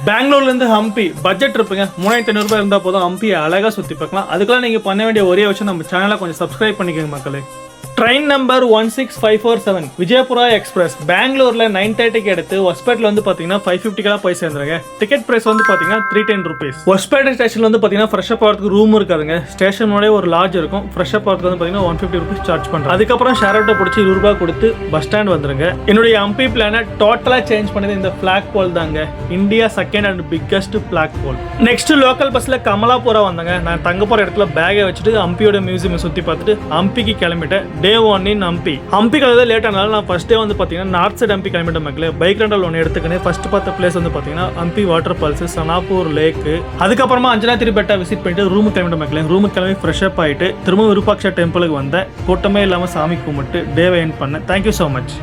பெங்களூர்லேருந்து ஹம்பி பட்ஜெட் இருப்பீங்க 3500 இருந்தால் போதும் ஹம்பியை அழகாக சுற்றி பார்க்கலாம். அதுக்கெல்லாம் நீங்கள் பண்ண வேண்டிய ஒரே விஷயம் நம்ம சேனலை கொஞ்சம் சப்ஸ்கிரைப் பண்ணிக்கோங்க மக்களே. ட்ரெயின் நம்பர் 16547 விஜயபுரா எக்ஸ்பிரஸ் பெங்களூர்ல 9:30க்கு எடுத்து ஒஸ்பேட்ல வந்து பாத்தீங்கன்னா 550 போய் சேர்ந்துருங்க. டிக்கெட் பிரைஸ் வந்து பாத்தீங்கன்னா 310 rupees. ஒஸ்பேட் ஸ்டேஷன்ல வந்து பாத்தீங்கன்னா ஃப்ரெஷ் அப் ஆகிறதுக்கு ரூம் இருக்காதுங்க. ஸ்டேஷனோட ஒரு லாட்ஜ் இருக்கும். ஃப்ரெஷ் அப் ஆகிறதுக்கு வந்து பாத்தீங்கன்னா 150 rupees சார்ஜ் பண்றோம். அதுக்கப்புறம் ஷேர் ஆட்டோ பிடிச்சி 20 ரூபாய் கொடுத்து பஸ் ஸ்டாண்ட் வந்துருங்க. என்னுடைய ஹம்பி பிளானை டோட்டலா சேஞ்ச் பண்ணது இந்த பிளாக் போல் தாங்க. India second and biggest black pole. Next local பஸ்ல கமலாபுரம் வந்தாங்க. நான் தங்க போற இடத்துல பேகை வச்சுட்டு ஹம்பியோட மியூசியம் சுத்தி பார்த்துட்டு ஹம்பிக்கு கிளம்பிட்டேன். Day 1 in Hampi. Hampi கிளம்பி லேட் ஆனாலும் நான் ஃபர்ஸ்ட் டே வந்து பார்த்தீங்கன்னா நார்த் சைட் ஹம்பி கிளம்பிட்ட மக்களே. பைக் ரெண்டல் ஒன்று எடுத்துக்கினேன். ஃபர்ஸ்ட் பார்த்த பிளேஸ் வந்து பார்த்தீங்கன்னா ஹம்பி வாட்டர் ஃபால்ஸ், சனாப்பூர் லேக்கு. அதுக்கப்புறமா அஞ்சனாத்திரி பெட்டா விசிட் பண்ணிட்டு ரூமுக்கு கிளம்பிட்ட மக்களே. ரூமுக்கு கிளம்பி ஃப்ரெஷ் அப் ஆகிட்டு திரும்ப விருப்பாட்சா டெம்பிளுக்கு வந்தேன். கூட்டமே இல்லாமல் சாமி கும்பிட்டு டேவை எண்ட் பண்ணேன். Thank you so much.